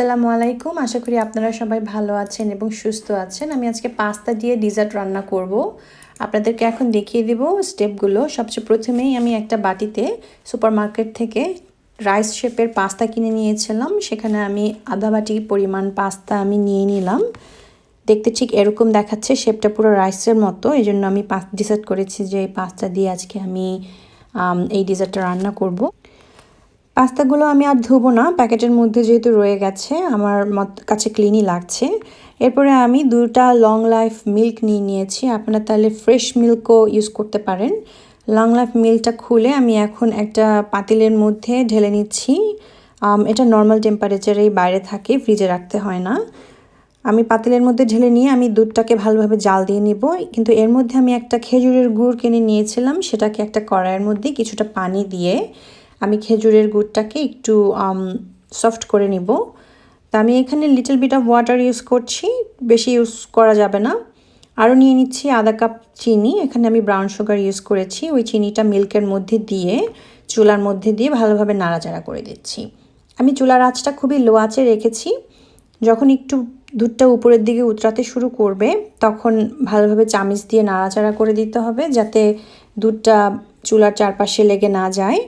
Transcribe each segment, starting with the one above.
আসসালামু আলাইকুম। আশা করি আপনারা সবাই ভালো আছেন এবং সুস্থ আছেন। আমি আজকে পাস্তা দিয়ে ডেজার্ট রান্না করব। আপনাদেরকে এখন দেখিয়ে দেব স্টেপগুলো। সবচেয়ে প্রথমেই আমি একটা বাটিতে সুপারমার্কেট থেকে রাইস শেপের পাস্তা কিনে নিয়েছিলাম। সেখানে আমি আধা বাটি পরিমাণ পাস্তা আমি নিয়ে নিলাম। দেখতে ঠিক এরকম দেখাচ্ছে, শেপটা পুরো রাইসের মতো। এই জন্য আমি ডিসাইড করেছি যে এই পাস্তা দিয়ে আজকে আমি এই ডেজার্টটা রান্না করব। পাস্তাগুলো আমি আর ধুবো না, প্যাকেটের মধ্যে যেহেতু রয়ে গেছে আমার কাছে ক্লিনই লাগছে। এরপরে আমি 2টা লং লাইফ মিল্ক নিয়ে নিয়েছি। আপনারা তাহলে ফ্রেশ মিল্কও ইউজ করতে পারেন। লং লাইফ মিল্কটা খুলে আমি এখন একটা পাতিলের মধ্যে ঢেলে নিচ্ছি। এটা নর্মাল টেম্পারেচারেই বাইরে থাকে, ফ্রিজে রাখতে হয় না। আমি পাতিলের মধ্যে ঢেলে নিয়ে আমি দুধটাকে ভালোভাবে জাল দিয়ে নিব। কিন্তু এর মধ্যে আমি একটা খেজুরের গুড় কিনে নিয়েছিলাম, সেটাকে একটা কড়াইয়ের মধ্যে কিছুটা পানি দিয়ে আমি খেজুরের গুড়টাকে একটু সফট করে নিব। তা আমি এখানে little bit of water use করছি, বেশি ইউজ করা যাবে না। আরও নিয়ে নিচ্ছি আধা কাপ চিনি। এখানে আমি ব্রাউন সুগার ইউজ করেছি। ওই চিনিটা মিল্কের মধ্যে দিয়ে চুলার মধ্যে দিয়ে ভালোভাবে নাড়াচাড়া করে দিচ্ছি। আমি চুলার আঁচটা খুবই লো আঁচে রেখেছি। যখন একটু দুধটা উপরের দিকে উতরাতে শুরু করবে তখন ভালোভাবে চামচ দিয়ে নাড়াচাড়া করে দিতে হবে, যাতে দুধটা চুলার চারপাশে লেগে না যায়।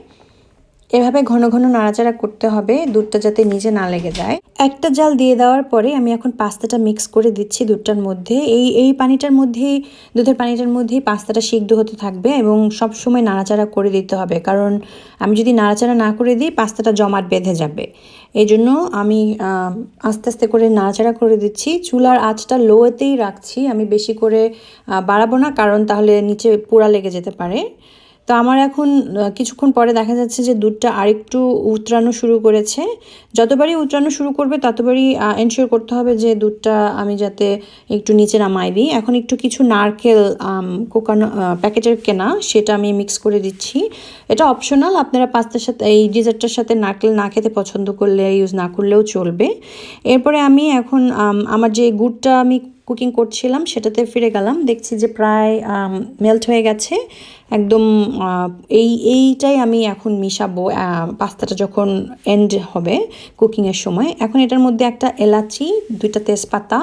এভাবে ঘন ঘন নাড়াচাড়া করতে হবে, দুধটা যাতে নিচে না লেগে যায়। একটা জাল দিয়ে দেওয়ার পরে আমি এখন পাস্তাটা মিক্স করে দিচ্ছি দুধটার মধ্যে। এই পানিটার মধ্যেই, দুধের পানিটার মধ্যেই পাস্তাটা সিদ্ধ হতে থাকবে এবং সব সময় নাড়াচাড়া করে দিতে হবে, কারণ আমি যদি নাড়াচাড়া না করে দিই পাস্তাটা জমাট বেঁধে যাবে। এই জন্য আমি আস্তে আস্তে করে নাড়াচাড়া করে দিচ্ছি। চুলার আঁচটা লোতেই রাখছি, আমি বেশি করে বাড়াবো না, কারণ তাহলে নিচে পোড়া লেগে যেতে পারে। তো আমার এখন কিছুক্ষণ পরে দেখা যাচ্ছে যে দুধটা আরেকটু উতরানো শুরু করেছে। যতবারই উতরানো শুরু করবে ততবারই এনশিওর করতে হবে যে দুধটা আমি যাতে একটু নিচে নামাই দিই। এখন একটু কিছু নারকেল কোকানো প্যাকেটের কেনা, সেটা আমি মিক্স করে দিচ্ছি। এটা অপশনাল, আপনারা পাস্তার সাথে এই ডেজার্টটার সাথে নারকেল না খেতে পছন্দ করলে ইউজ না করলেও চলবে। এরপরে আমি এখন আমার যে গুড়টা আমি কুকিং করছিলাম সেটাতে ফিরে গেলাম। দেখছি যে প্রায় মেল্ট হয়ে গেছে একদম। এইটাই আমি এখন মিশাবো পাস্তাটা যখন এন্ড হবে কুকিংয়ের সময়। এখন এটার মধ্যে একটা এলাচি, 2টা তেজপাতা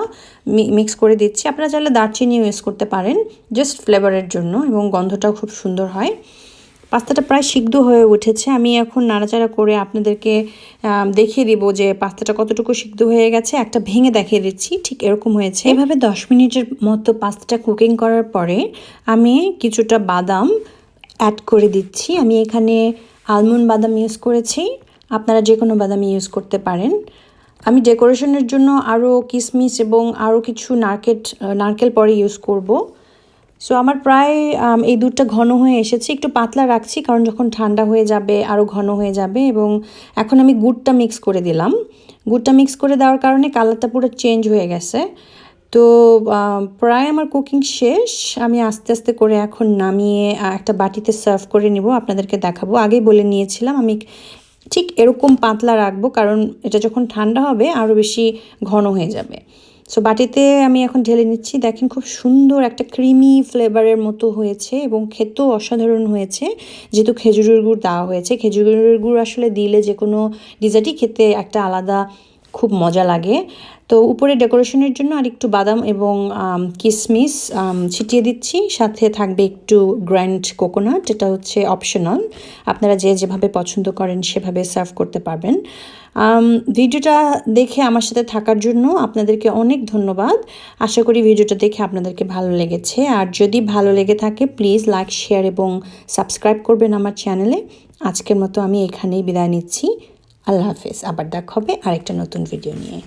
মিক্স করে দিচ্ছি। আপনারা চাইলে দারচিনিও ইউজ করতে পারেন জাস্ট ফ্লেভারের জন্য, এবং গন্ধটাও খুব সুন্দর হয়। পাস্তাটা প্রায় সিদ্ধ হয়ে উঠেছে। আমি এখন নাড়াচাড়া করে আপনাদেরকে দেখিয়ে দিব যে পাস্তাটা কতটুকু সিদ্ধ হয়ে গেছে। একটা ভেঙে দেখিয়ে দিচ্ছি, ঠিক এরকম হয়েছে। এভাবে 10 মিনিটের মতো পাস্তাটা কুকিং করার পরে আমি কিছুটা বাদাম অ্যাড করে দিচ্ছি। আমি এখানে আলমন্ড বাদাম ইউজ করেছি, আপনারা যে কোনো বাদামই ইউজ করতে পারেন। আমি ডেকোরেশনের জন্য আরও কিশমিশ এবং আরও কিছু নারকেল পরে ইউজ করব। সো আমার প্রায় এই দুধটা ঘন হয়ে এসেছে। একটু পাতলা রাখছি কারণ যখন ঠান্ডা হয়ে যাবে আরও ঘন হয়ে যাবে। এবং এখন আমি গুড়টা মিক্স করে দিলাম। গুড়টা মিক্স করে দেওয়ার কারণে কালারটা পুরো চেঞ্জ হয়ে গেছে। তো প্রায় আমার কুকিং শেষ। আমি আস্তে আস্তে করে এখন নামিয়ে একটা বাটিতে সার্ভ করে নিব, আপনাদেরকে দেখাবো। আগেই বলে নিয়েছিলাম আমি ঠিক এরকম পাতলা রাখবো, কারণ এটা যখন ঠান্ডা হবে আরও বেশি ঘন হয়ে যাবে। সো বাটিতে আমি এখন ঢেলে নিচ্ছি। দেখেন খুব সুন্দর একটা ক্রিমি ফ্লেভারের মতো হয়েছে এবং খেতেও অসাধারণ হয়েছে, যেহেতু খেজুরের গুড় দেওয়া হয়েছে। খেজুরের গুড় আসলে দিলে যে কোনো ডেজার্টই খেতে একটা আলাদা খুব মজা লাগে। তো উপরে ডেকোরেশনের জন্য আর একটু বাদাম এবং কিশমিশ ছিটিয়ে দিচ্ছি, সাথে থাকবে একটু গ্রাইন্ড কোকোনাট। এটা হচ্ছে অপশনাল, আপনারা যে যেভাবে পছন্দ করেন সেভাবে সার্ভ করতে পারবেন। ভিডিওটা দেখে আমার সাথে থাকার জন্য আপনাদেরকে অনেক ধন্যবাদ। আশা করি ভিডিওটা দেখে আপনাদেরকে ভালো লেগেছে। আর যদি ভালো লেগে থাকে প্লিজ লাইক, শেয়ার এবং সাবস্ক্রাইব করবেন আমার চ্যানেলে। আজকের মতো আমি এখানেই বিদায় নিচ্ছি। আল্লাহ হাফেজ। আবার দেখা হবে আরেকটা নতুন ভিডিও নিয়ে।